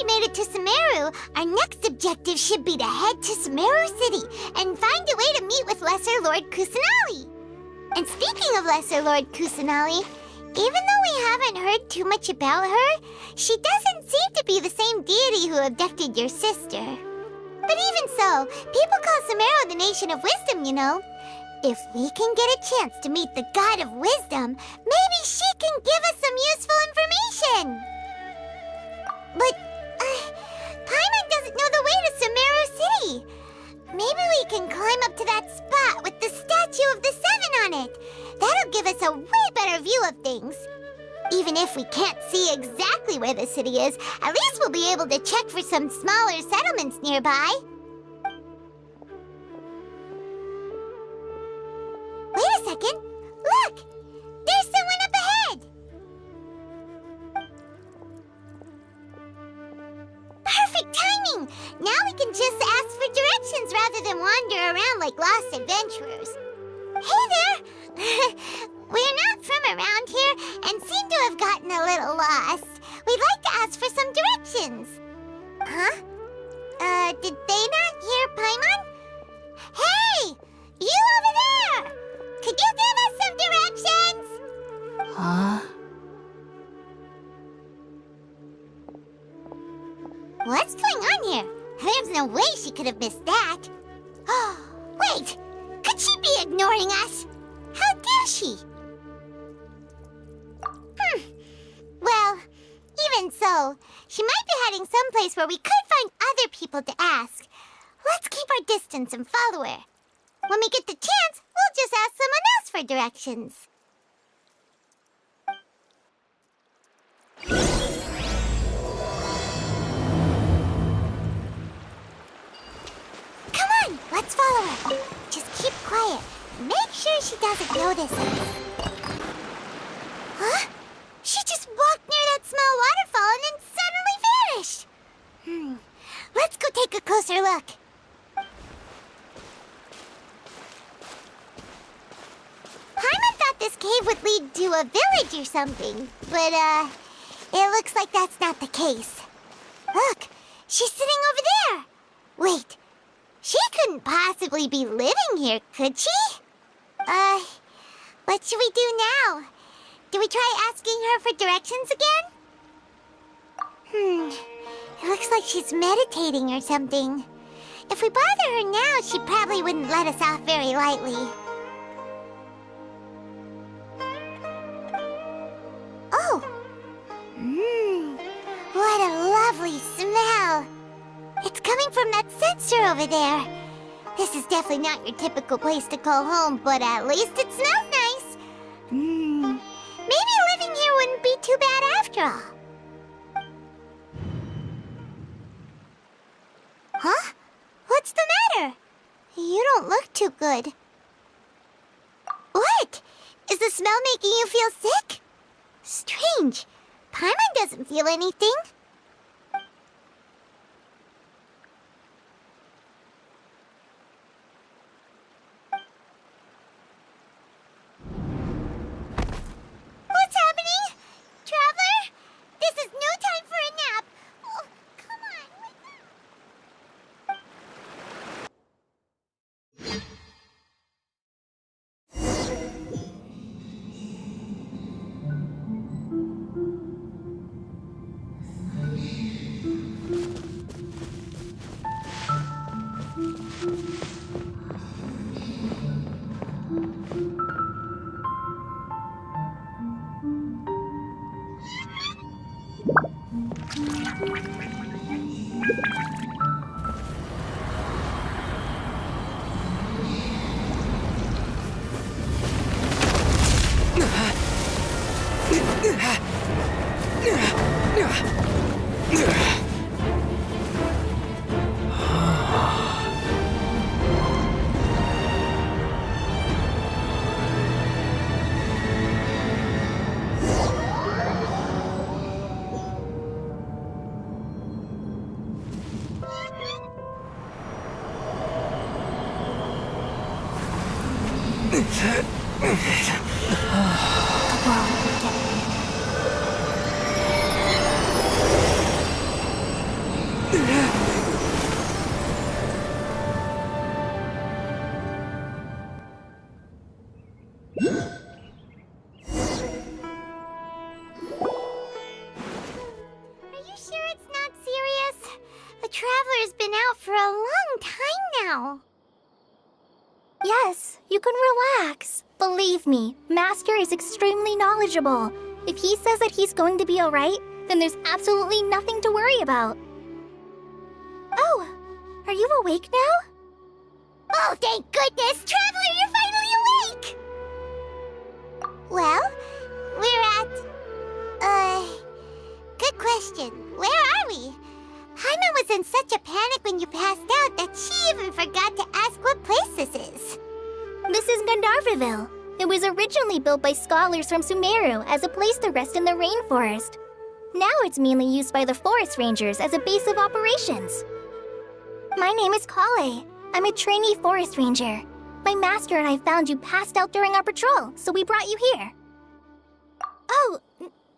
we made it to Sumeru, our next objective should be to head to Sumeru City and find a way to meet with Lesser Lord Kusanali. And speaking of Lesser Lord Kusanali, even though we haven't heard too much about her, she doesn't seem to be the same deity who abducted your sister. But even so, people call Sumeru the Nation of Wisdom, you know. If we can get a chance to meet the God of Wisdom, maybe she can give us some useful information. But, Paimon doesn't know the way to Sumeru City. Maybe we can climb up to that spot with the statue of the Seven on it. That'll give us a way better view of things. Even if we can't see exactly where the city is, at least we'll be able to check for some smaller settlements nearby. Wait a second. Look! There's someone up ahead! Perfect timing! Now we can just ask for directions rather than wander around like lost adventurers. Hey there! We're not from around here and seem to have gotten a little lost. We'd like to ask for some directions. Huh? Did they not hear Paimon? Hey! You over there! Could you give us some directions? Huh? What's going on here? There's no way she could have missed that. Wait! Could she be ignoring us? How dare she? Well, even so, she might be heading someplace where we could find other people to ask. Let's keep our distance and follow her. When we get the chance, we'll just ask someone else for directions. Come on, let's follow her. Just keep quiet. Make sure she doesn't notice us. Huh? She just walked near that small waterfall and then suddenly vanished. Let's go take a closer look. Paimon thought this cave would lead to a village or something, but, it looks like that's not the case. Look, she's sitting over there. Wait, she couldn't possibly be living here, could she? What should we do now? Do we try asking her for directions again? It looks like she's meditating or something. If we bother her now, she probably wouldn't let us off very lightly. Oh! What a lovely smell! It's coming from that sensor over there. This is definitely not your typical place to call home, but at least it smells nice. Maybe living here wouldn't be too bad after all. Huh? What's the matter? You don't look too good. What? Is the smell making you feel sick? Strange. Paimon doesn't feel anything. What's happening? Traveler? This is no time for a nap. Oh, come on, wake up. for a long time now. Yes, you can relax. Believe me, Master is extremely knowledgeable. If he says that he's going to be alright, then there's absolutely nothing to worry about. Oh, are you awake now? Oh, thank goodness! Traveler, you're finally awake! Well, we're at... good question. Where are we? Paimon was in such a panic when you passed out that she even forgot to ask what place this is. This is Gandharvaville. It was originally built by scholars from Sumeru as a place to rest in the rainforest. Now it's mainly used by the forest rangers as a base of operations. My name is Kale. I'm a trainee forest ranger. My master and I found you passed out during our patrol, so we brought you here. Oh,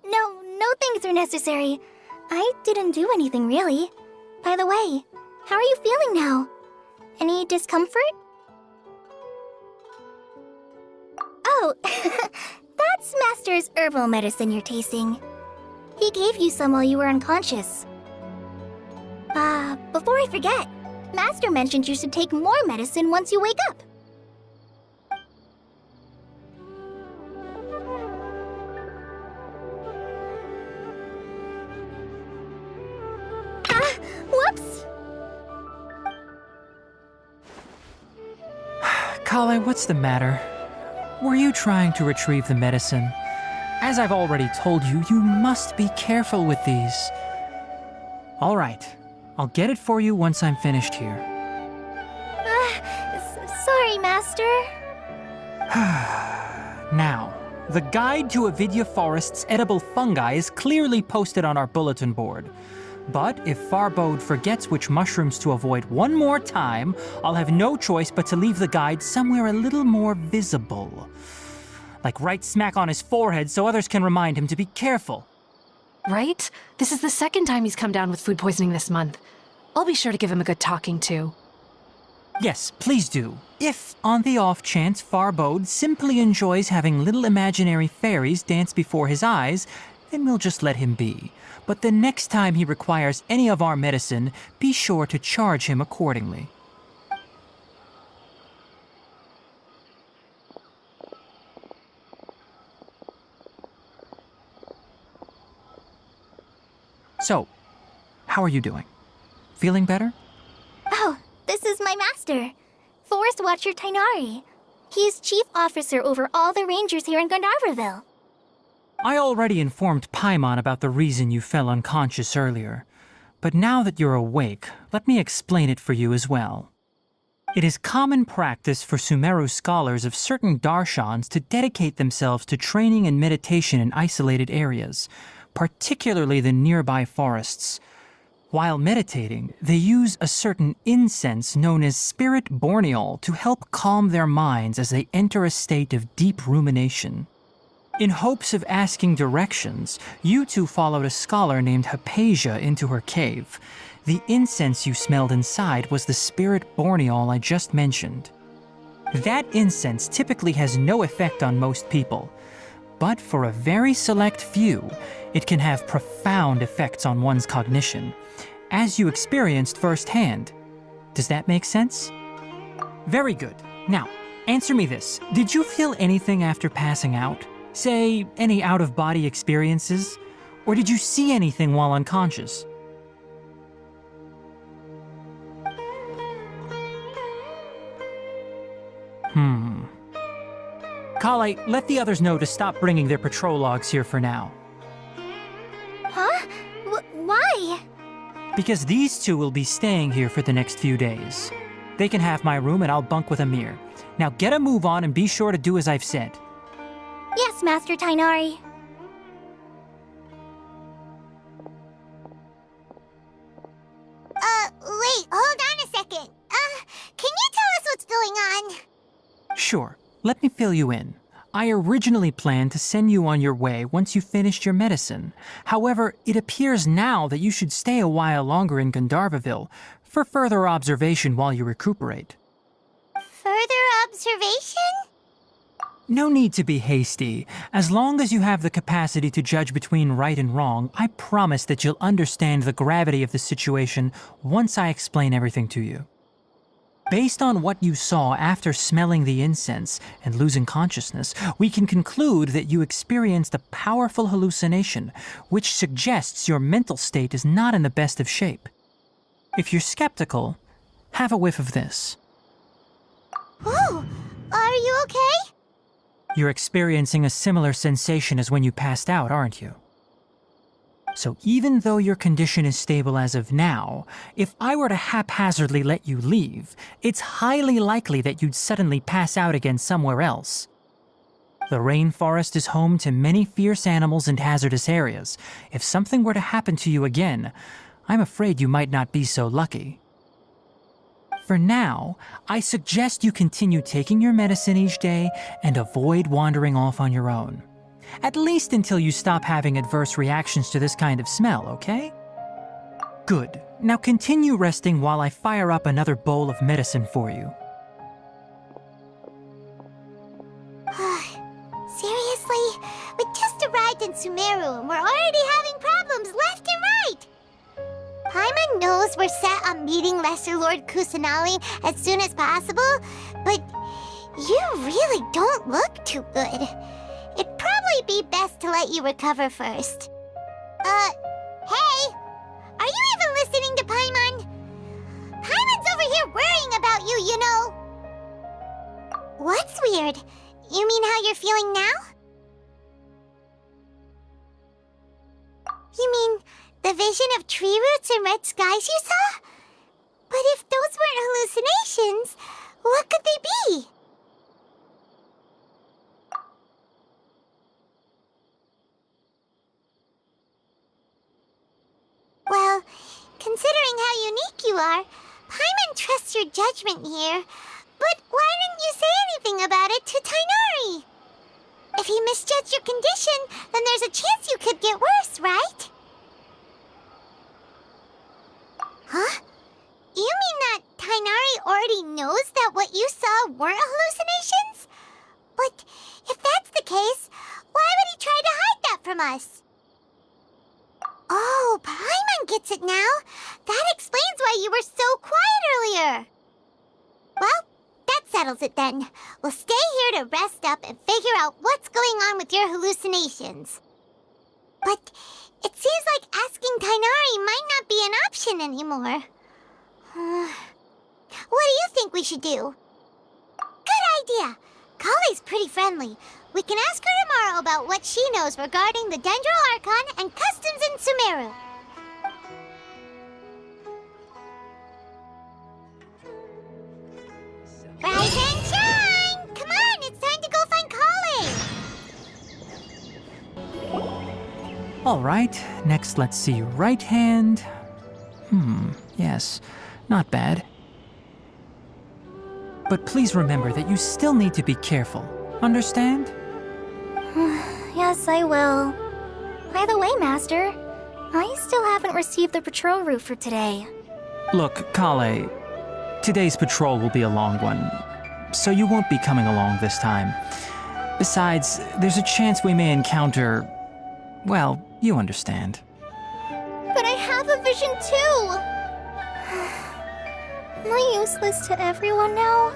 no things are necessary. I didn't do anything, really. By the way, how are you feeling now? Any discomfort? Oh, that's Master's herbal medicine you're tasting. He gave you some while you were unconscious. Before I forget, Master mentioned you should take more medicine once you wake up. Whoops! Kale, what's the matter? Were you trying to retrieve the medicine? As I've already told you, you must be careful with these. All right, I'll get it for you once I'm finished here. Sorry, Master. Now, the guide to Avidya Forest's edible fungi is clearly posted on our bulletin board. But if Farbode forgets which mushrooms to avoid one more time, I'll have no choice but to leave the guide somewhere a little more visible. Like right smack on his forehead so others can remind him to be careful. Right? This is the second time he's come down with food poisoning this month. I'll be sure to give him a good talking to. Yes, please do. If, on the off chance, Farbode simply enjoys having little imaginary fairies dance before his eyes, then we'll just let him be. But the next time he requires any of our medicine, be sure to charge him accordingly. So, how are you doing? Feeling better? Oh, this is my master, Forest Watcher Tainari. He is chief officer over all the rangers here in Gandharvaville. I already informed Paimon about the reason you fell unconscious earlier. But now that you're awake, let me explain it for you as well. It is common practice for Sumeru scholars of certain darshans to dedicate themselves to training and meditation in isolated areas, particularly the nearby forests. While meditating, they use a certain incense known as spirit borneol to help calm their minds as they enter a state of deep rumination. In hopes of asking directions, you two followed a scholar named Hypatia into her cave. The incense you smelled inside was the spirit borneol I just mentioned. That incense typically has no effect on most people, but for a very select few, it can have profound effects on one's cognition, as you experienced firsthand. Does that make sense? Very good. Now, answer me this. Did you feel anything after passing out? Say, any out-of-body experiences? Or did you see anything while unconscious? Kale, let the others know to stop bringing their patrol logs here for now. Huh? Why? Because these two will be staying here for the next few days. They can have my room and I'll bunk with Amir. Now get a move on and be sure to do as I've said. Yes, Master Tainari. Wait, hold on a second. Can you tell us what's going on? Sure, let me fill you in. I originally planned to send you on your way once you finished your medicine. However, it appears now that you should stay a while longer in Gandharvaville for further observation while you recuperate. Further observation? No need to be hasty. As long as you have the capacity to judge between right and wrong, I promise that you'll understand the gravity of the situation once I explain everything to you. Based on what you saw after smelling the incense and losing consciousness, we can conclude that you experienced a powerful hallucination, which suggests your mental state is not in the best of shape. If you're skeptical, have a whiff of this. Oh, are you okay? You're experiencing a similar sensation as when you passed out, aren't you? So even though your condition is stable as of now, if I were to haphazardly let you leave, it's highly likely that you'd suddenly pass out again somewhere else. The rainforest is home to many fierce animals and hazardous areas. If something were to happen to you again, I'm afraid you might not be so lucky. For now, I suggest you continue taking your medicine each day and avoid wandering off on your own. At least until you stop having adverse reactions to this kind of smell, okay? Good. Now continue resting while I fire up another bowl of medicine for you. Seriously? We just arrived in Sumeru and we're already having problems left and right! Paimon knows we're set on meeting Lesser Lord Kusanali as soon as possible, but you really don't look too good. It'd probably be best to let you recover first. Hey! Are you even listening to Paimon? Paimon's over here worrying about you, you know! What's weird? You mean how you're feeling now? You mean the vision of tree roots and red skies you saw? But if those weren't hallucinations, what could they be? Well, considering how unique you are, Paimon trusts your judgment here. But why didn't you say anything about it to Tighnari? If he misjudged your condition, then there's a chance you could get worse, right? Huh? You mean that Tighnari already knows that what you saw weren't hallucinations? But if that's the case, why would he try to hide that from us? Oh, Paimon gets it now. That explains why you were so quiet earlier. Well, that settles it then. We'll stay here to rest up and figure out what's going on with your hallucinations. But it seems like asking Tighnari might not be an option anymore. What do you think we should do? Good idea. Kale's pretty friendly. We can ask her tomorrow about what she knows regarding the Dendro Archon and customs in Sumeru. Rise and shine! Come on, it's time to go find Kale! All right, next let's see, right hand. Yes, not bad. But please remember that you still need to be careful. Understand? Yes, I will. By the way, Master, I still haven't received the patrol route for today. Look, Kale, today's patrol will be a long one, so you won't be coming along this time. Besides, there's a chance we may encounter... well, you understand. But I have a vision too! Am I useless to everyone now?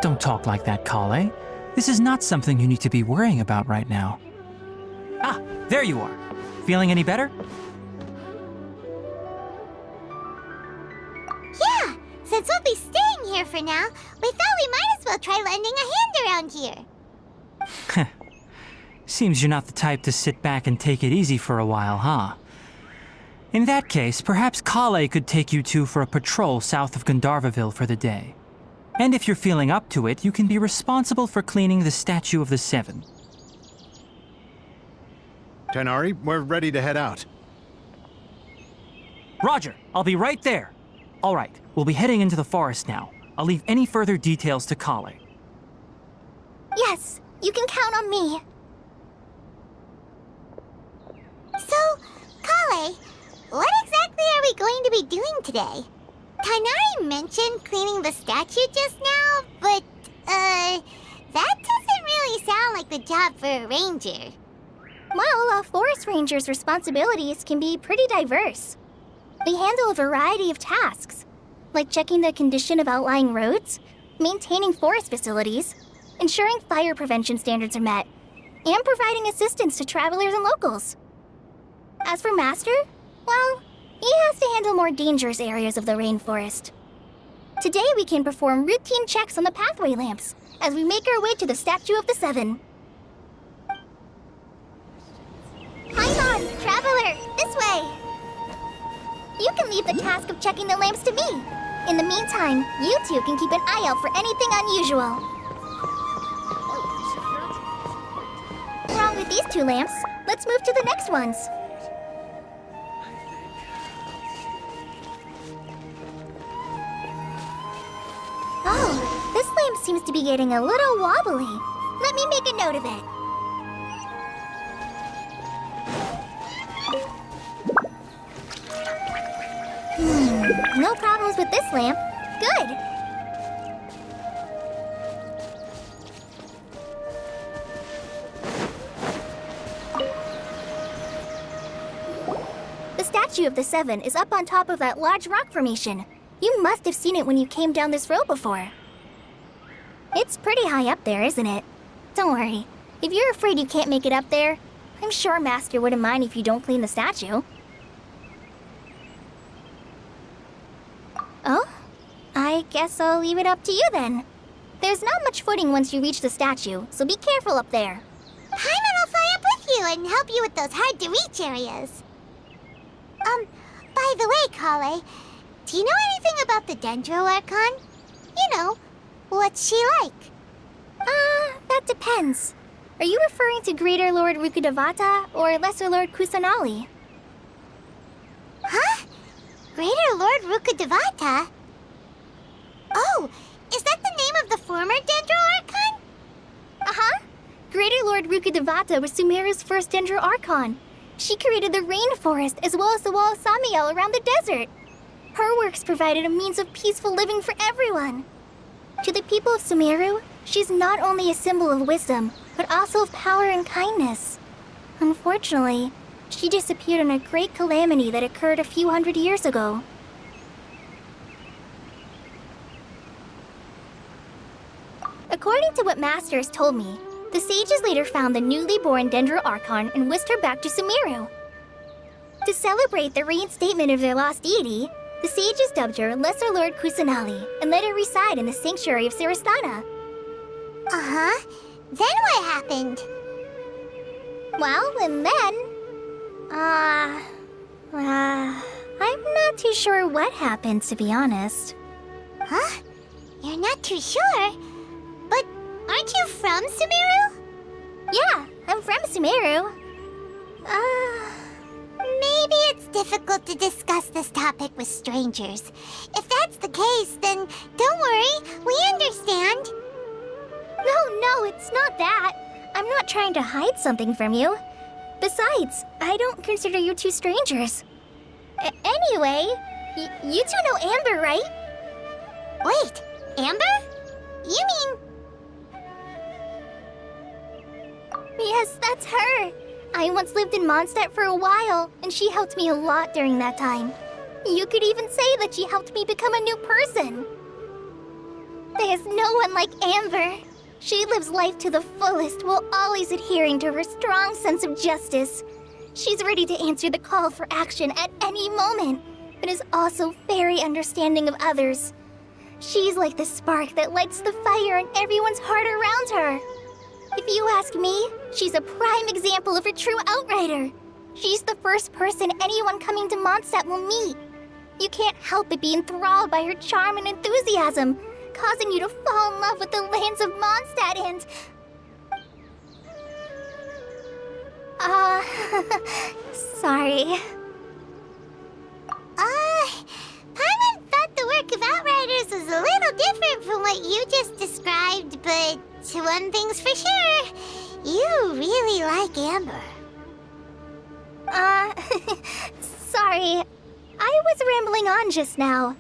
Don't talk like that, Kale. This is not something you need to be worrying about right now. Ah, there you are. Feeling any better? Yeah, since we'll be staying here for now, we thought we might as well try lending a hand around here. Seems you're not the type to sit back and take it easy for a while, huh? In that case, perhaps Kale could take you two for a patrol south of Gandharvaville for the day. And if you're feeling up to it, you can be responsible for cleaning the Statue of the Seven. Tighnari, we're ready to head out. Roger, I'll be right there. All right, we'll be heading into the forest now. I'll leave any further details to Kale. Yes, you can count on me. So, Kale, what exactly are we going to be doing today? Tighnari mentioned cleaning the statue just now, but, that doesn't like the job for a ranger? Well, a forest ranger's responsibilities can be pretty diverse. They handle a variety of tasks, like checking the condition of outlying roads, maintaining forest facilities, ensuring fire prevention standards are met, and providing assistance to travelers and locals. As for Master, well, he has to handle more dangerous areas of the rainforest. Today we can perform routine checks on the pathway lamps as we make our way to the Statue of the Seven. Paimon, traveler, this way! You can leave the task of checking the lamps to me. In the meantime, you two can keep an eye out for anything unusual. Wrong with these two lamps. Let's move to the next ones. Oh, this lamp seems to be getting a little wobbly. Let me make a note of it. No problems with this lamp. Good. The Statue of the Seven is up on top of that large rock formation. You must have seen it when you came down this road before. It's pretty high up there, isn't it? Don't worry. If you're afraid you can't make it up there, I'm sure Master wouldn't mind if you don't clean the statue. Oh? I guess I'll leave it up to you then. There's not much footing once you reach the statue, so be careful up there. Paimon will fly up with you and help you with those hard-to-reach areas. By the way, Kale, do you know anything about the Dendro Archon? You know, what's she like? That depends. Are you referring to Greater Lord Rukkhadevata or Lesser Lord Kusanali? Huh? Greater Lord Rukkhadevata? Oh, is that the name of the former Dendro Archon? Uh-huh. Greater Lord Rukkhadevata was Sumeru's first Dendro Archon. She created the rainforest as well as the wall of Samiel around the desert. Her works provided a means of peaceful living for everyone. To the people of Sumeru, she's not only a symbol of wisdom, but also of power and kindness. Unfortunately, she disappeared in a great calamity that occurred a few hundred years ago. According to what Master has told me, the sages later found the newly born Dendro Archon and whisked her back to Sumeru. To celebrate the reinstatement of their lost deity, the sages dubbed her Lesser Lord Kusanali and let her reside in the sanctuary of Sarasthana. Uh-huh. Then what happened? Well, and then... I'm not too sure what happened, to be honest. Huh? You're not too sure? But aren't you from Sumeru? Yeah, I'm from Sumeru. Maybe it's difficult to discuss this topic with strangers. If that's the case, then don't worry, we understand. No, it's not that. I'm not trying to hide something from you. Besides, I don't consider you two strangers. Anyway, you two know Amber, right? Wait, Amber? You mean... Yes, that's her. I once lived in Mondstadt for a while, and she helped me a lot during that time. You could even say that she helped me become a new person. There's no one like Amber. She lives life to the fullest while always adhering to her strong sense of justice. She's ready to answer the call for action at any moment, but is also very understanding of others. She's like the spark that lights the fire in everyone's heart around her. If you ask me, she's a prime example of a true outrider. She's the first person anyone coming to Mondstadt will meet. You can't help but be enthralled by her charm and enthusiasm, causing you to fall in love with the lands of Mondstadt and... sorry. Paimon thought the work of Outriders was a little different from what you just described, but one thing's for sure, you really like Amber. Sorry. I was rambling on just now.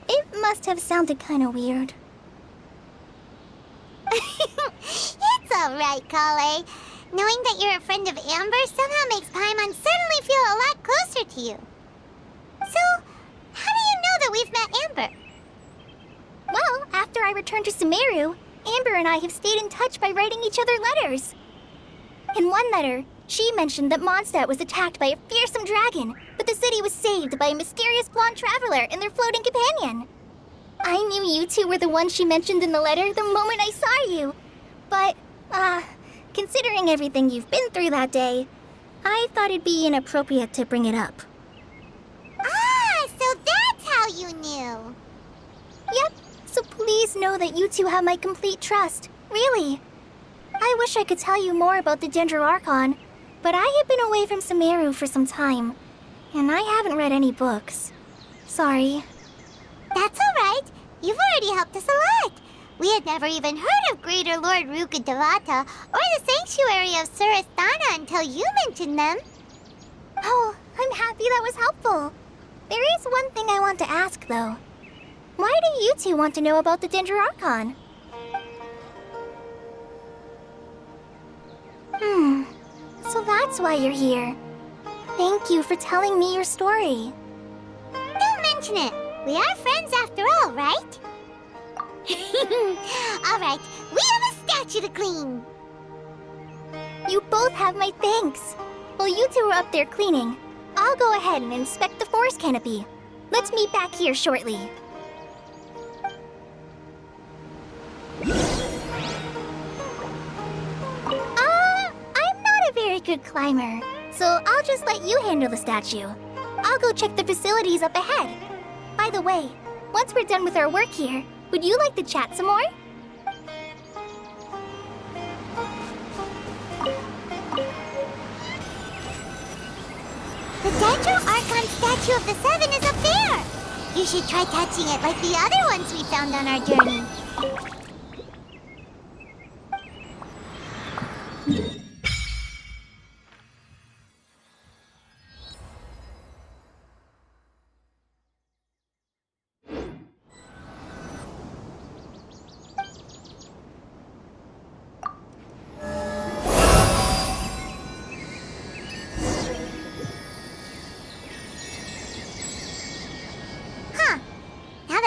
It must have sounded kind of weird. It's all right, Kale. Knowing that you're a friend of Amber somehow makes Paimon suddenly feel a lot closer to you. So, how do you know that we've met Amber? Well, after I returned to Sumeru, Amber and I have stayed in touch by writing each other letters. In one letter, she mentioned that Mondstadt was attacked by a fearsome dragon, but the city was saved by a mysterious blonde traveler and their floating companion. I knew you two were the ones she mentioned in the letter the moment I saw you. But, considering everything you've been through that day, I thought it'd be inappropriate to bring it up. Ah, so that's how you knew. Yep, so please know that you two have my complete trust, really. I wish I could tell you more about the Dendroarchon, but I have been away from Sumeru for some time, and I haven't read any books. Sorry. That's all right. You've already helped us a lot. We had never even heard of Greater Lord Rukkhadevata or the Sanctuary of Surasthana until you mentioned them. Oh, I'm happy that was helpful. There is one thing I want to ask, though. Why do you two want to know about the Dendroarchon? So that's why you're here. Thank you for telling me your story. Don't mention it. We are friends after all, right? All right, we have a statue to clean. You both have my thanks. While you two are up there cleaning, I'll go ahead and inspect the forest canopy. Let's meet back here shortly. I'm not a very good climber, so I'll just let you handle the statue. I'll go check the facilities up ahead. By the way, once we're done with our work here, would you like to chat some more? The Dendroarchon statue of the Seven is up there. You should try touching it like the other ones we found on our journey.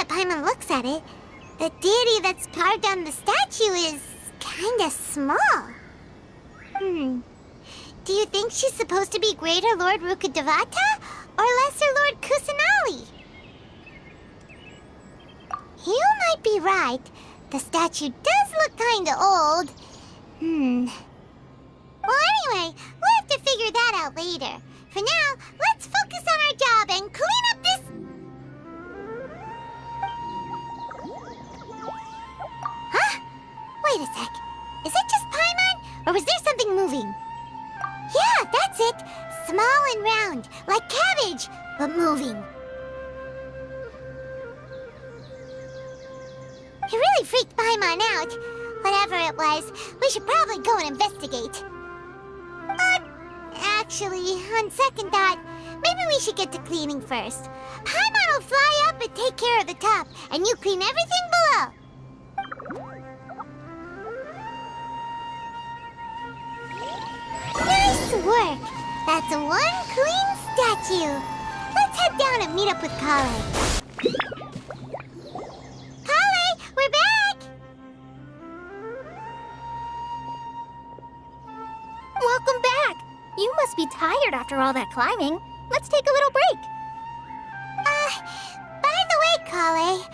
Paimon looks at it, the deity that's carved on the statue is kinda small. Do you think she's supposed to be Greater Lord Rukkhadevata or Lesser Lord Kusanali? You might be right. The statue does look kinda old. Well, anyway, we'll have to figure that out later. For now, let's focus on our job and clean up this... Huh? Wait a sec. Is it just Paimon, or was there something moving? Yeah, that's it. Small and round, like cabbage, but moving. It really freaked Paimon out. Whatever it was, we should probably go and investigate. Actually, on second thought, maybe we should get to cleaning first. Paimon will fly up and take care of the top, and you clean everything below. Nice work! That's one clean statue. Let's head down and meet up with Kale. Kale, we're back! Welcome back! You must be tired after all that climbing. Let's take a little break. By the way, Kale,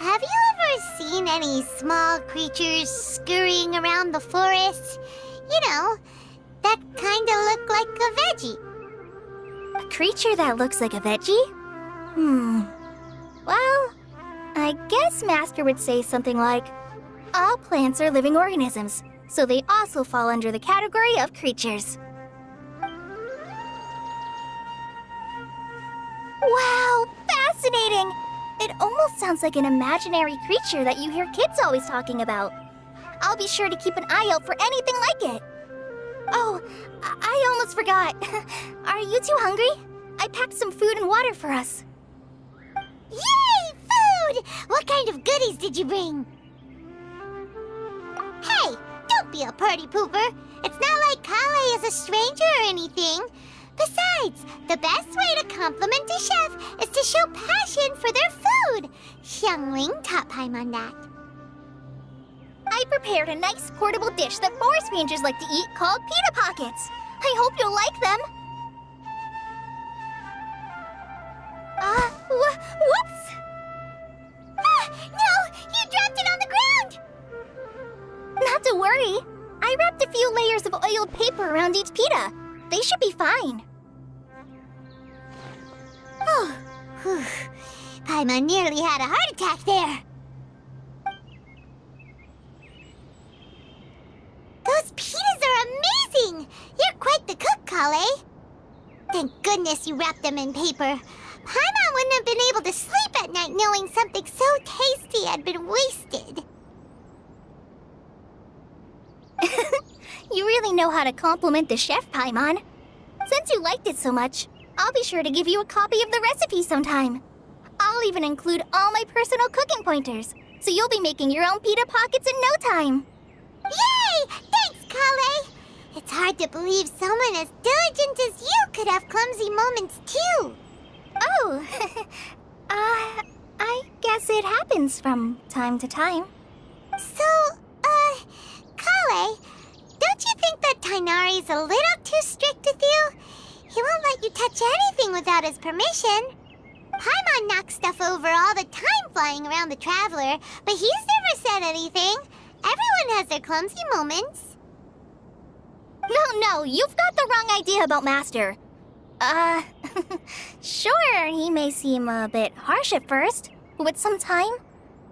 have you ever seen any small creatures scurrying around the forest? You know, that kind of look like a veggie. A creature that looks like a veggie? Well, I guess Master would say something like, all plants are living organisms, so they also fall under the category of creatures. Wow, fascinating! It almost sounds like an imaginary creature that you hear kids always talking about. I'll be sure to keep an eye out for anything like it. Oh, I almost forgot. Are you two hungry? I packed some food and water for us. Yay, food! What kind of goodies did you bring? Hey, don't be a party pooper. It's not like Kale is a stranger or anything. Besides, the best way to compliment a chef is to show passion for their food. Xiangling taught Paimon that. I prepared a nice portable dish that forest rangers like to eat called pita pockets. I hope you'll like them. Whoops! Ah, no! You dropped it on the ground! Not to worry. I wrapped a few layers of oiled paper around each pita. They should be fine. Oh, whew. Paimon nearly had a heart attack there. Those pitas are amazing! You're quite the cook, Kale. Thank goodness you wrapped them in paper. Paimon wouldn't have been able to sleep at night knowing something so tasty had been wasted. You really know how to compliment the chef, Paimon. Since you liked it so much, I'll be sure to give you a copy of the recipe sometime. I'll even include all my personal cooking pointers, so you'll be making your own pita pockets in no time. Yay! Thanks, Kale! It's hard to believe someone as diligent as you could have clumsy moments, too. Oh, I guess it happens from time to time. So, Kale, don't you think that Tainari's a little too strict with you? He won't let you touch anything without his permission. Paimon knocks stuff over all the time flying around the Traveler, but he's never said anything. Everyone has their clumsy moments. No, you've got the wrong idea about Master. Sure, he may seem a bit harsh at first, but with some time,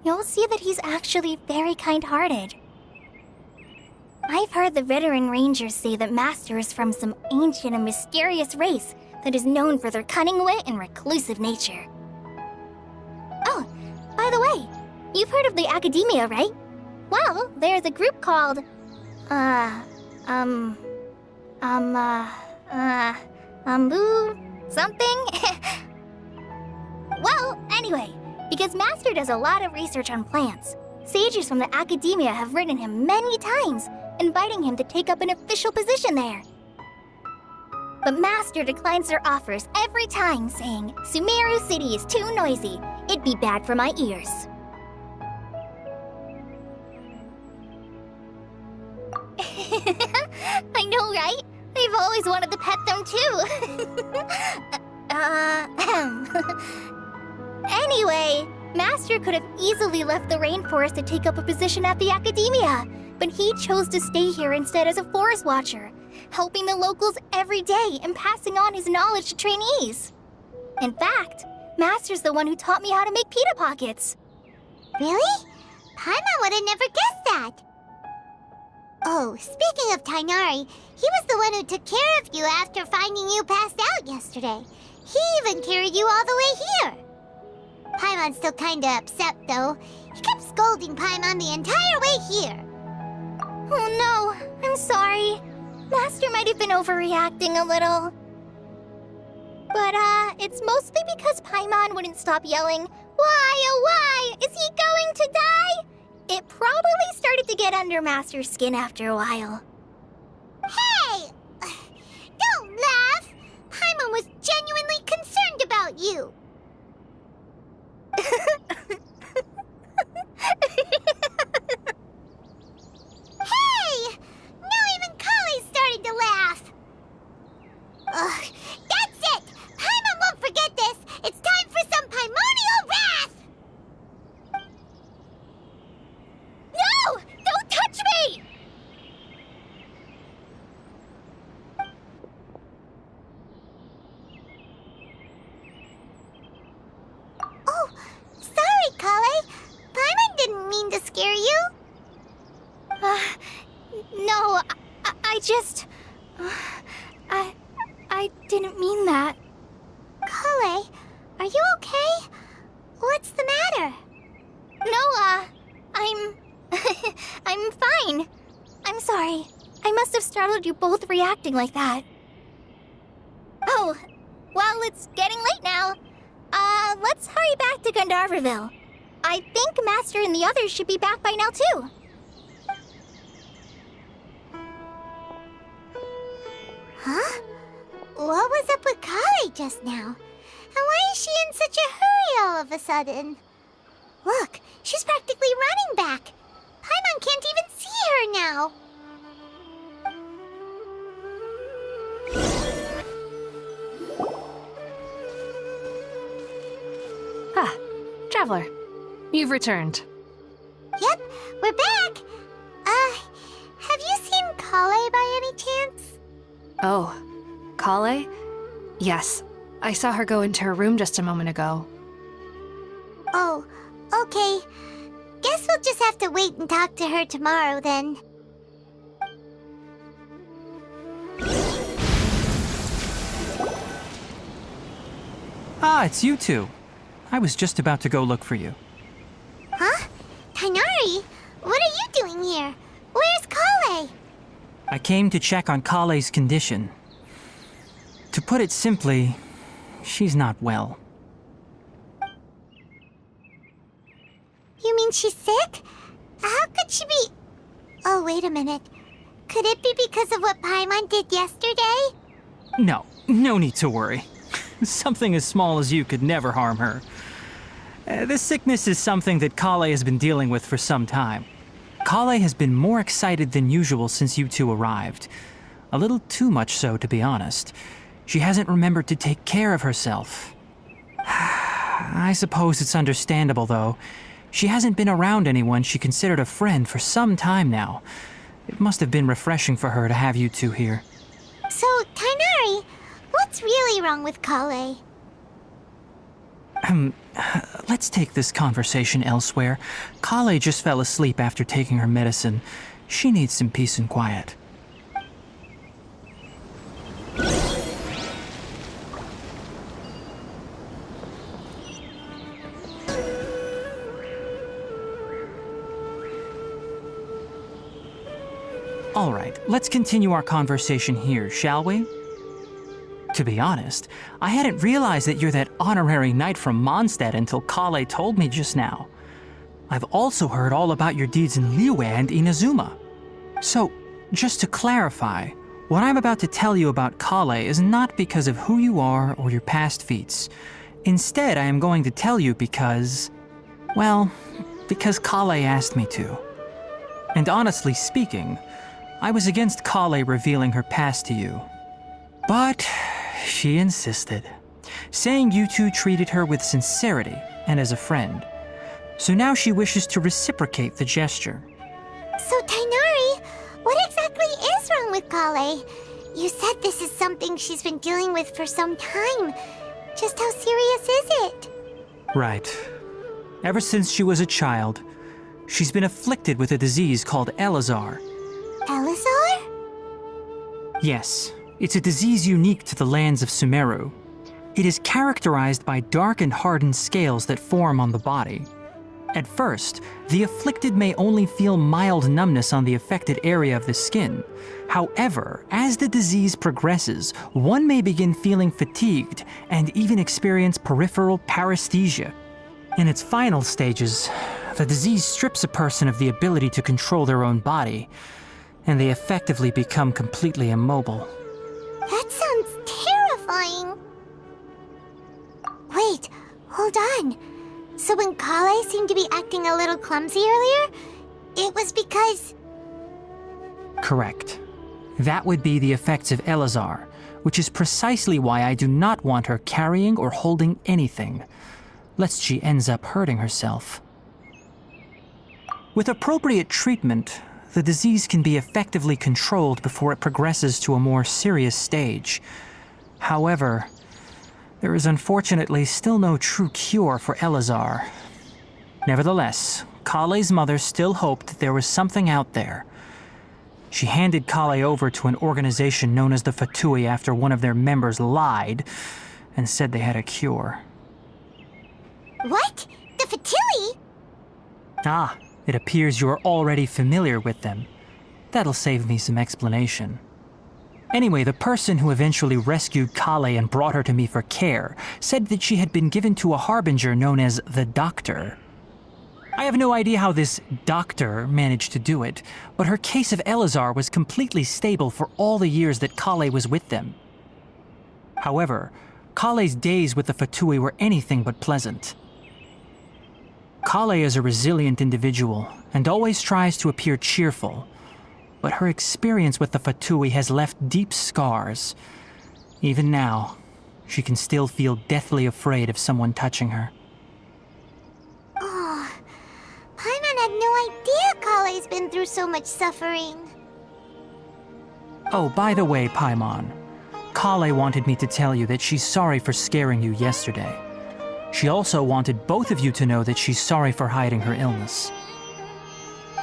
you'll see that he's actually very kind-hearted. I've heard the veteran rangers say that Master is from some ancient and mysterious race that is known for their cunning wit and reclusive nature. Oh, by the way, you've heard of the Academia, right? Well, there's a group called, something? Well, anyway, because Master does a lot of research on plants, sages from the Academia have written him many times, inviting him to take up an official position there. But Master declines their offers every time, saying, Sumeru City is too noisy. It'd be bad for my ears. I know, right? I've always wanted to pet them too. Anyway, Master could have easily left the rainforest to take up a position at the Academia, but he chose to stay here instead as a forest watcher, helping the locals every day and passing on his knowledge to trainees. In fact, Master's the one who taught me how to make pita pockets. Really? Paimon would have never guessed that. Oh, speaking of Tainari, he was the one who took care of you after finding you passed out yesterday. He even carried you all the way here. Paimon's still kinda upset, though. He kept scolding Paimon the entire way here. Oh no, I'm sorry. Master might have been overreacting a little. But, it's mostly because Paimon wouldn't stop yelling, Why, oh why, is he going to die? It probably started to get under Master's skin after a while. Hey! Don't laugh! Paimon was genuinely concerned about you. Hey! Now even Kale's starting to laugh. Ugh, that's it! Paimon won't forget this! It's time for some primordial wrath! No! Don't touch me! Oh, sorry, Kale. Paimon didn't mean to scare you. No, I just... I didn't mean that. Kale, are you okay? What's the matter? No, I'm fine. I'm sorry. I must have startled you both reacting like that. Oh, well, it's getting late now. Let's hurry back to Gandharville. I think Master and the others should be back by now, too. was up with Kale just now? And why is she in such a hurry all of a sudden? Look, she's practically running back. Paimon can't even see her now. Ah, Traveler. You've returned. Yep, we're back. Have you seen Kale by any chance? Oh, Kale? Yes, I saw her go into her room just a moment ago. Oh, okay. Guess we'll just have to wait and talk to her tomorrow then. Ah, it's you two. I was just about to go look for you. Huh? Tighnari? What are you doing here? Where's Kale? I came to check on Kale's condition. To put it simply, she's not well. You mean she's sick? How could she be... Oh, wait a minute. Could it be because of what Paimon did yesterday? No need to worry. Something as small as you could never harm her. This sickness is something that Kale has been dealing with for some time. Kale has been more excited than usual since you two arrived. A little too much so, to be honest. She hasn't remembered to take care of herself. I suppose it's understandable, though. She hasn't been around anyone she considered a friend for some time now. It must have been refreshing for her to have you two here. So, Tighnari, what's really wrong with Kale? Let's take this conversation elsewhere. Kale just fell asleep after taking her medicine. She needs some peace and quiet. All right, let's continue our conversation here, shall we? To be honest, I hadn't realized that you're that honorary knight from Mondstadt until Kale told me just now. I've also heard all about your deeds in Liyue and Inazuma. So, just to clarify, what I'm about to tell you about Kale is not because of who you are or your past feats. Instead, I am going to tell you because... well, because Kale asked me to. And honestly speaking, I was against Kale revealing her past to you. But she insisted, saying you two treated her with sincerity and as a friend. So now she wishes to reciprocate the gesture. So, Tighnari, what exactly is wrong with Kale? You said this is something she's been dealing with for some time. Just how serious is it? Right. Ever since she was a child, she's been afflicted with a disease called Elazar. Elazar? Yes, it's a disease unique to the lands of Sumeru. It is characterized by dark and hardened scales that form on the body. At first, the afflicted may only feel mild numbness on the affected area of the skin. However, as the disease progresses, one may begin feeling fatigued and even experience peripheral paresthesia. In its final stages, the disease strips a person of the ability to control their own body, and they effectively become completely immobile. That sounds terrifying. Wait, hold on. So when Kale seemed to be acting a little clumsy earlier, it was because... Correct. That would be the effects of Elazar, which is precisely why I do not want her carrying or holding anything, lest she ends up hurting herself. With appropriate treatment, the disease can be effectively controlled before it progresses to a more serious stage. However, there is unfortunately still no true cure for Elazar. Nevertheless, Kale's mother still hoped that there was something out there. She handed Kale over to an organization known as the Fatui after one of their members lied and said they had a cure. What? The Fatui? Ah, it appears you are already familiar with them. That'll save me some explanation. Anyway, the person who eventually rescued Kale and brought her to me for care said that she had been given to a harbinger known as the Doctor. I have no idea how this doctor managed to do it, but her case of Elazar was completely stable for all the years that Kale was with them. However, Kale's days with the Fatui were anything but pleasant. Kale is a resilient individual and always tries to appear cheerful, but her experience with the Fatui has left deep scars. Even now, she can still feel deathly afraid of someone touching her. Oh, Paimon had no idea Kale's been through so much suffering. Oh, by the way, Paimon, Kale wanted me to tell you that she's sorry for scaring you yesterday. She also wanted both of you to know that she's sorry for hiding her illness.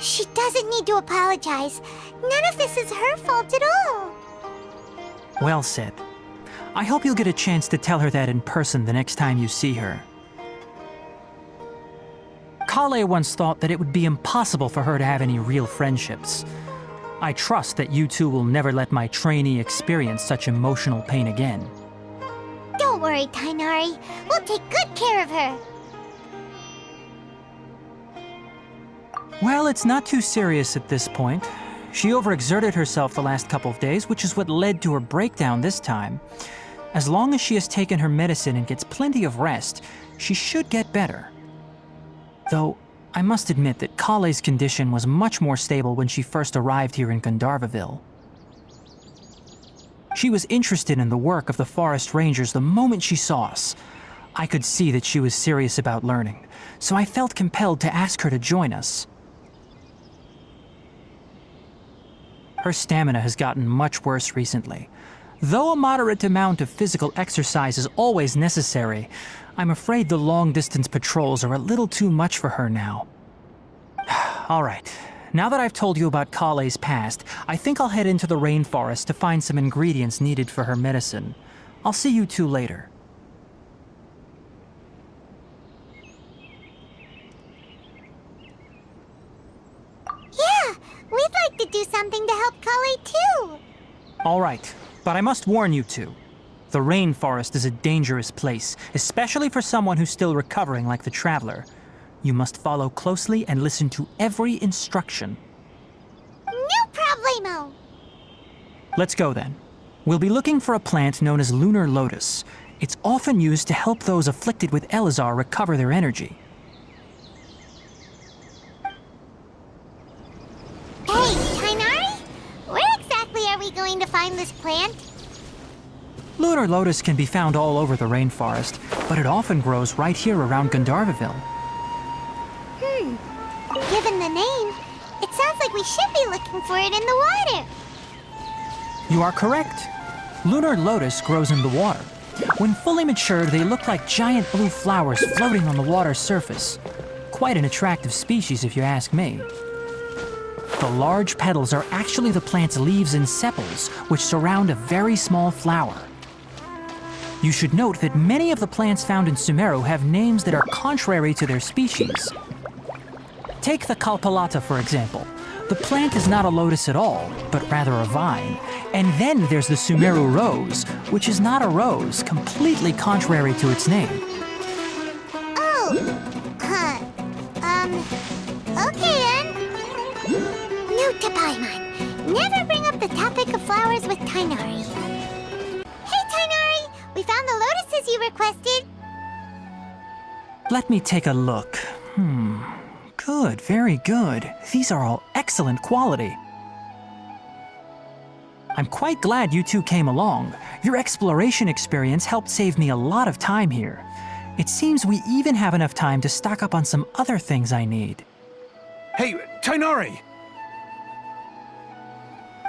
She doesn't need to apologize. None of this is her fault at all. Well said. I hope you'll get a chance to tell her that in person the next time you see her. Kale once thought that it would be impossible for her to have any real friendships. I trust that you two will never let my trainee experience such emotional pain again. Don't worry, Tainari. We'll take good care of her. Well, it's not too serious at this point. She overexerted herself the last couple of days, which is what led to her breakdown this time. As long as she has taken her medicine and gets plenty of rest, she should get better. Though, I must admit that Kale's condition was much more stable when she first arrived here in Gandharvaville. She was interested in the work of the forest rangers the moment she saw us. I could see that she was serious about learning, so I felt compelled to ask her to join us. Her stamina has gotten much worse recently. Though a moderate amount of physical exercise is always necessary, I'm afraid the long-distance patrols are a little too much for her now. All right, now that I've told you about Kale's past, I think I'll head into the rainforest to find some ingredients needed for her medicine. I'll see you two later. Yeah, we'd like to do something to help Kale too. All right, but I must warn you two. The rainforest is a dangerous place, especially for someone who's still recovering like the Traveler. You must follow closely and listen to every instruction. No problemo. Let's go then. We'll be looking for a plant known as lunar lotus. It's often used to help those afflicted with Elazar recover their energy. Hey, Tainari? Where exactly are we going to find this plant? Lunar lotus can be found all over the rainforest, but it often grows right here around Gandharvaville. Given the name, it sounds like we should be looking for it in the water. You are correct. Lunar lotus grows in the water. When fully matured, they look like giant blue flowers floating on the water's surface. Quite an attractive species, if you ask me. The large petals are actually the plant's leaves and sepals, which surround a very small flower. You should note that many of the plants found in Sumeru have names that are contrary to their species. Take the Kalpalata, for example. The plant is not a lotus at all, but rather a vine. And then there's the Sumeru rose, which is not a rose, completely contrary to its name. Oh, okay then. Note to Paimon, never bring up the topic of flowers with Tainari. Hey Tainari, we found the lotuses you requested. Let me take a look. Good, very good. These are all excellent quality. I'm quite glad you two came along. Your exploration experience helped save me a lot of time here. It seems we even have enough time to stock up on some other things I need. Hey, Tainari!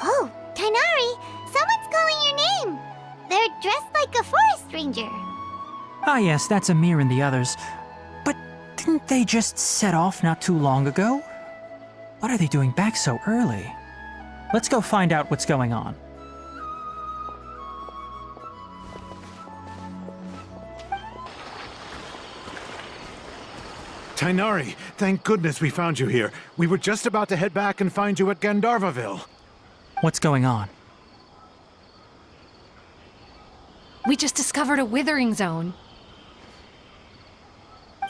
Oh, Tainari, someone's calling your name. They're dressed like a forest ranger. Ah yes, that's Amir and the others. But didn't they just set off not too long ago? What are they doing back so early? Let's go find out what's going on. Tainari, thank goodness we found you here. We were just about to head back and find you at Gandharvaville. What's going on? We just discovered a withering zone.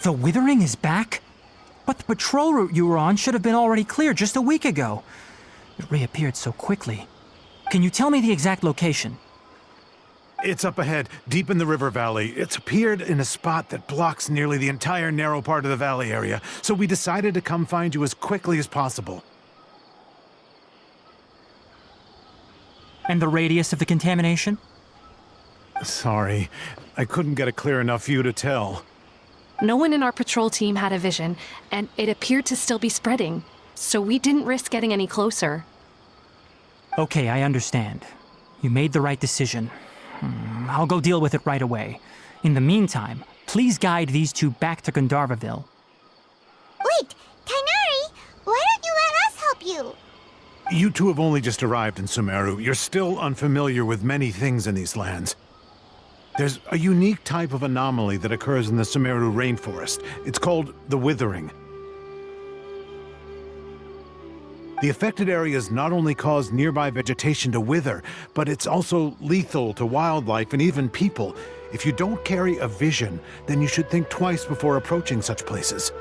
The withering is back? But the patrol route you were on should have been already clear just a week ago. It reappeared so quickly. Can you tell me the exact location? It's up ahead, deep in the river valley. It's appeared in a spot that blocks nearly the entire narrow part of the valley area, so we decided to come find you as quickly as possible. And the radius of the contamination? Sorry, I couldn't get a clear enough view to tell. No one in our patrol team had a vision, and it appeared to still be spreading, so we didn't risk getting any closer. Okay, I understand. You made the right decision. I'll go deal with it right away. In the meantime, please guide these two back to Gandharvaville. Wait, Kainari, why don't you let us help you? You two have only just arrived in Sumeru. You're still unfamiliar with many things in these lands. There's a unique type of anomaly that occurs in the Sumeru rainforest. It's called the Withering. The affected areas not only cause nearby vegetation to wither, but it's also lethal to wildlife and even people. If you don't carry a vision, then you should think twice before approaching such places.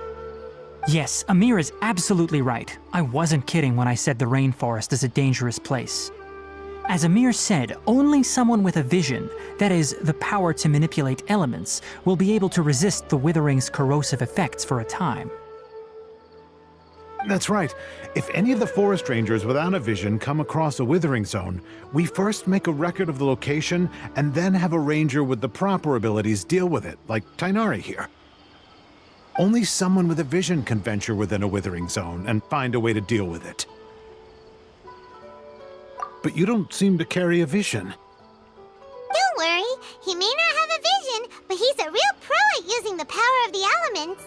Yes, Amir is absolutely right. I wasn't kidding when I said the rainforest is a dangerous place. As Amir said, only someone with a vision, that is, the power to manipulate elements, will be able to resist the withering's corrosive effects for a time. That's right. If any of the forest rangers without a vision come across a withering zone, we first make a record of the location and then have a ranger with the proper abilities deal with it, like Tainari here. Only someone with a vision can venture within a withering zone and find a way to deal with it. But you don't seem to carry a vision. Don't worry, he may not have a vision, but he's a real pro at using the power of the elements.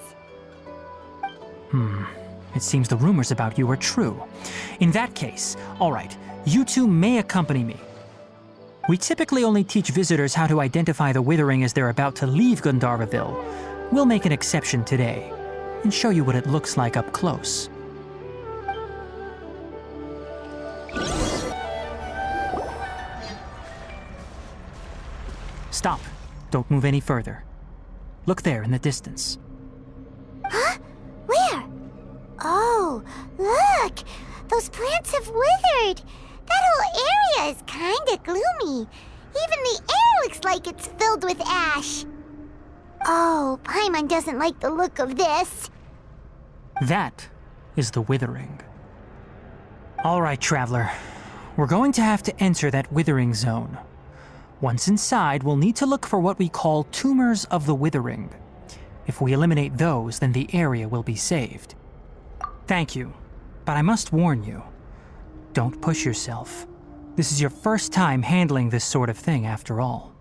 It seems the rumors about you are true. In that case, all right, you two may accompany me. We typically only teach visitors how to identify the withering as they're about to leave Gandharvaville. We'll make an exception today and show you what it looks like up close. Stop. Don't move any further. Look there in the distance. Huh? Where? Oh, look! Those plants have withered! That whole area is kinda gloomy. Even the air looks like it's filled with ash. Oh, Paimon doesn't like the look of this. That is the withering. All right, traveler. We're going to have to enter that withering zone. Once inside, we'll need to look for what we call tumors of the withering. If we eliminate those, then the area will be saved. Thank you, but I must warn you. Don't push yourself. This is your first time handling this sort of thing, after all.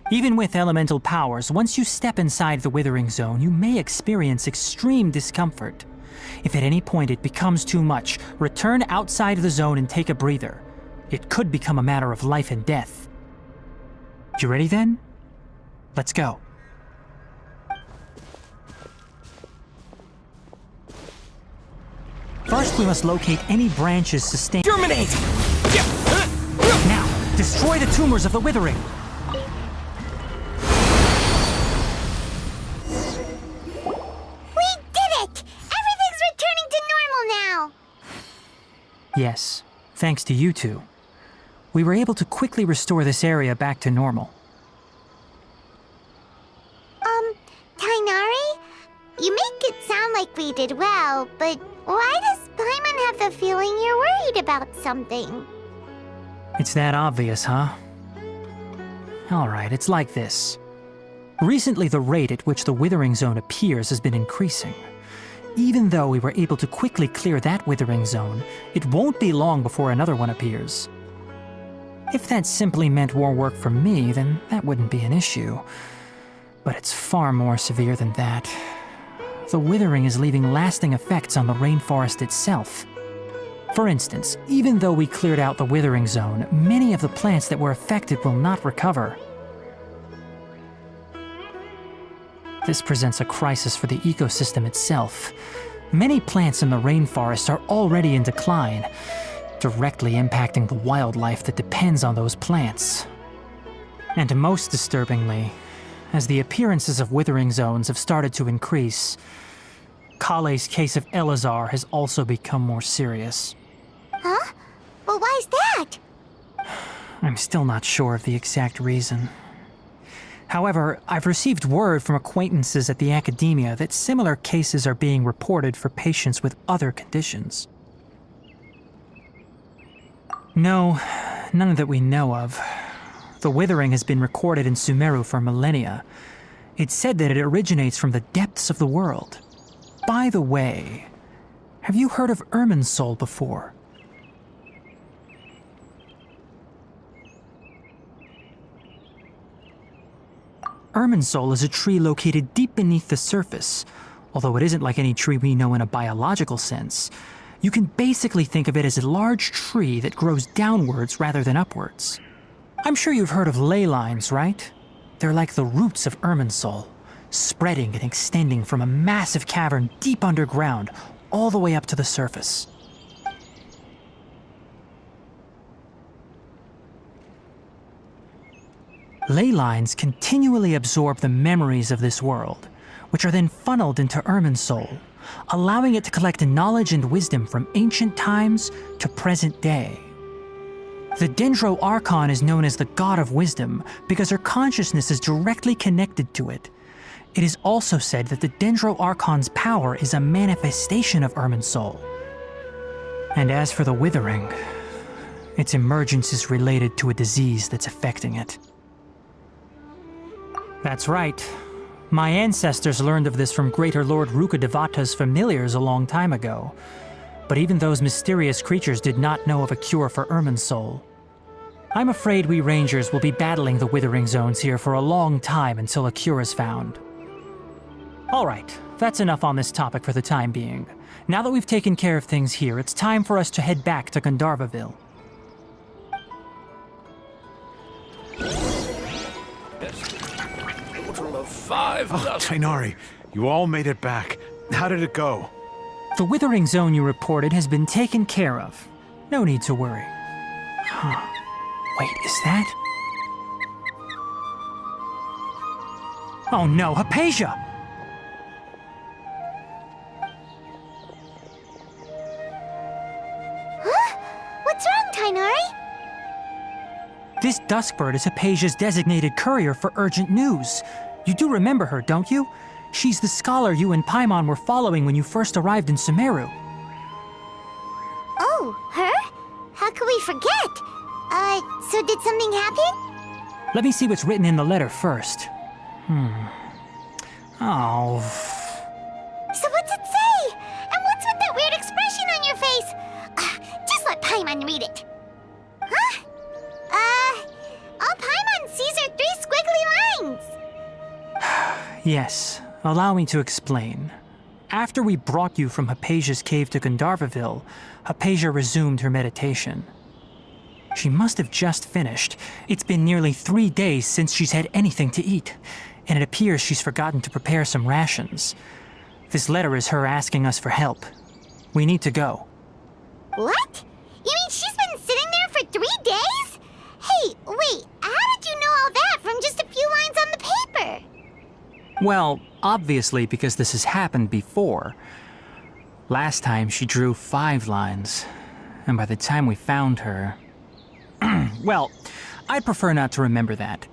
Even with elemental powers, once you step inside the withering zone, you may experience extreme discomfort. If at any point it becomes too much, return outside the zone and take a breather. It could become a matter of life and death. You ready then? Let's go. First, we must locate any branches sustained. Terminate! Now, destroy the tumors of the withering. We did it! Everything's returning to normal now! Yes, thanks to you two. We were able to quickly restore this area back to normal. Tainari? You make it sound like we did well, but why does Paimon have the feeling you're worried about something? It's that obvious, huh? Alright, it's like this. Recently, the rate at which the withering zone appears has been increasing. Even though we were able to quickly clear that withering zone, it won't be long before another one appears. If that simply meant more work for me, then that wouldn't be an issue. But it's far more severe than that. The withering is leaving lasting effects on the rainforest itself. For instance, even though we cleared out the withering zone, many of the plants that were affected will not recover. This presents a crisis for the ecosystem itself. Many plants in the rainforest are already in decline, directly impacting the wildlife that depends on those plants. And most disturbingly, as the appearances of withering zones have started to increase, Kale's case of Elazar has also become more serious. Huh? Well, why's that? I'm still not sure of the exact reason. However, I've received word from acquaintances at the academia that similar cases are being reported for patients with other conditions. No, none that we know of. The withering has been recorded in Sumeru for millennia. It's said that it originates from the depths of the world. By the way, have you heard of Irminsul before? Irminsul is a tree located deep beneath the surface. Although it isn't like any tree we know in a biological sense, you can basically think of it as a large tree that grows downwards rather than upwards. I'm sure you've heard of ley lines, right? They're like the roots of Irminsul, spreading and extending from a massive cavern deep underground all the way up to the surface. Ley lines continually absorb the memories of this world, which are then funneled into Irminsul, allowing it to collect knowledge and wisdom from ancient times to present day. The Dendro Archon is known as the God of Wisdom because her consciousness is directly connected to it. It is also said that the Dendro Archon's power is a manifestation of Irminsul. And as for the Withering, its emergence is related to a disease that's affecting it. That's right. My ancestors learned of this from Greater Lord Rukkhadevata's familiars a long time ago. But even those mysterious creatures did not know of a cure for Irminsul. I'm afraid we Rangers will be battling the Withering Zones here for a long time until a cure is found. Alright, that's enough on this topic for the time being. Now that we've taken care of things here, it's time for us to head back to Gandharvaville. Oh, Tighnari, you all made it back. How did it go? The Withering Zone you reported has been taken care of. No need to worry. Huh. Wait, is that? Oh no, Hypatia! Huh? What's wrong, Tighnari? This Duskbird is Hypatia's designated courier for urgent news. You do remember her, don't you? She's the scholar you and Paimon were following when you first arrived in Sumeru. Oh, her? How could we forget? So did something happen? Let me see what's written in the letter first. Oh. So what's it say? And what's with that weird expression on your face? Just let Paimon read it. Huh? All Paimon sees are 3 squiggly lines. Yes, allow me to explain. After we brought you from Hypatia's cave to Gandharvaville, Hypatia resumed her meditation. She must have just finished. It's been nearly 3 days since she's had anything to eat, and it appears she's forgotten to prepare some rations. This letter is her asking us for help. We need to go. What? You mean she's been sitting there for 3 days? Hey, wait, how did you know all that from just a few lines on the paper? Well, obviously because this has happened before. Last time she drew 5 lines, and by the time we found her... Well, I'd prefer not to remember that.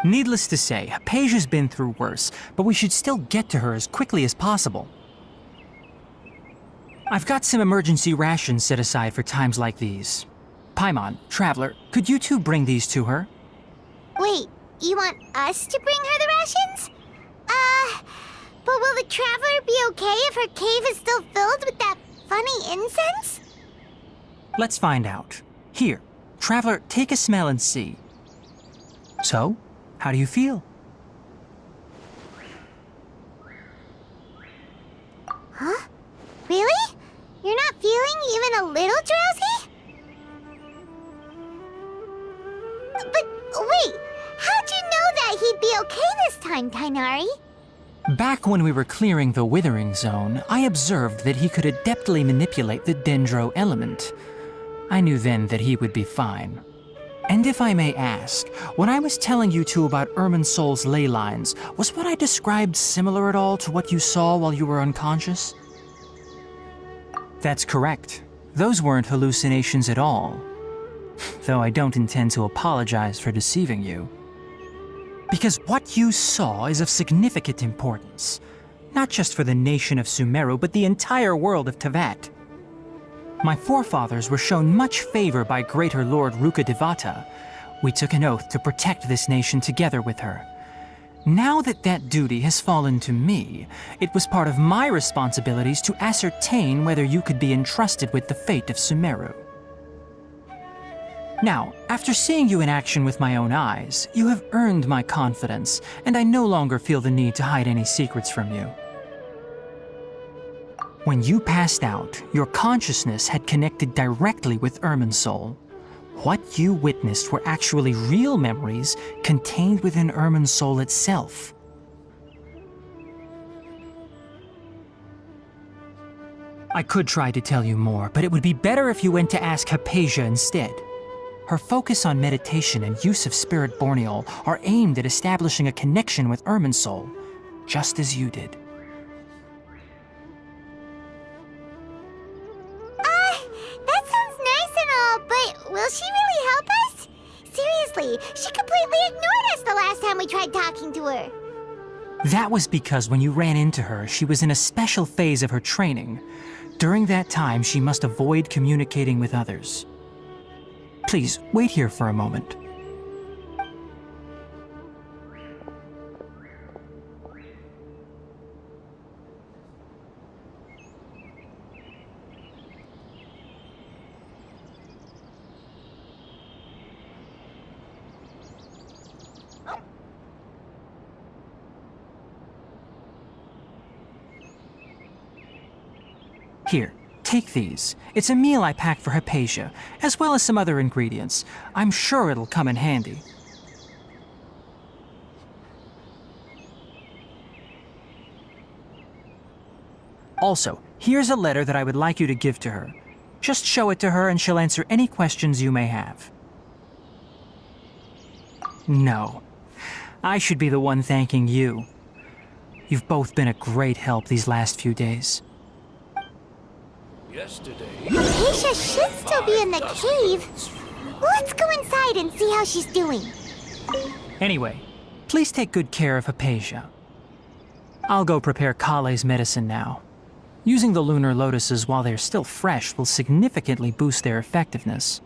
Needless to say, Hypatia's been through worse, but we should still get to her as quickly as possible. I've got some emergency rations set aside for times like these. Paimon, Traveler, could you two bring these to her? Wait, you want us to bring her the rations? But will the Traveler be okay if her cave is still filled with that funny incense? Let's find out. Here, Traveler, take a smell and see. So, how do you feel? Huh? Really? You're not feeling even a little drowsy? But wait, how'd you know that he'd be okay this time, Tighnari? Back when we were clearing the Withering Zone, I observed that he could adeptly manipulate the Dendro element. I knew then that he would be fine. And if I may ask, when I was telling you two about Irminsul's ley lines, was what I described similar at all to what you saw while you were unconscious? That's correct. Those weren't hallucinations at all. though I don't intend to apologize for deceiving you. Because what you saw is of significant importance, not just for the nation of Sumeru, but the entire world of Tevat. My forefathers were shown much favor by Greater Lord Rukkhadevata. We took an oath to protect this nation together with her. Now that that duty has fallen to me, it was part of my responsibilities to ascertain whether you could be entrusted with the fate of Sumeru. Now, after seeing you in action with my own eyes, you have earned my confidence, and I no longer feel the need to hide any secrets from you. When you passed out, your consciousness had connected directly with Irminsul. What you witnessed were actually real memories contained within Irminsul itself. I could try to tell you more, but it would be better if you went to ask Hypatia instead. Her focus on meditation and use of Spirit Borneol are aimed at establishing a connection with Irminsul, just as you did. That sounds nice and all, but will she really help us? Seriously, she completely ignored us the last time we tried talking to her. That was because when you ran into her, she was in a special phase of her training. During that time, she must avoid communicating with others. Please, wait here for a moment. Here, take these. It's a meal I packed for Hypatia, as well as some other ingredients. I'm sure it'll come in handy. Also, here's a letter that I would like you to give to her. Just show it to her and she'll answer any questions you may have. No. I should be the one thanking you. You've both been a great help these last few days. Hypatia should still be in the cave. Let's go inside and see how she's doing. Anyway, please take good care of Hypatia. I'll go prepare Kale's medicine now. Using the lunar lotuses while they're still fresh will significantly boost their effectiveness.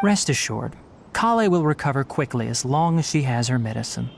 Rest assured, Kale will recover quickly as long as she has her medicine.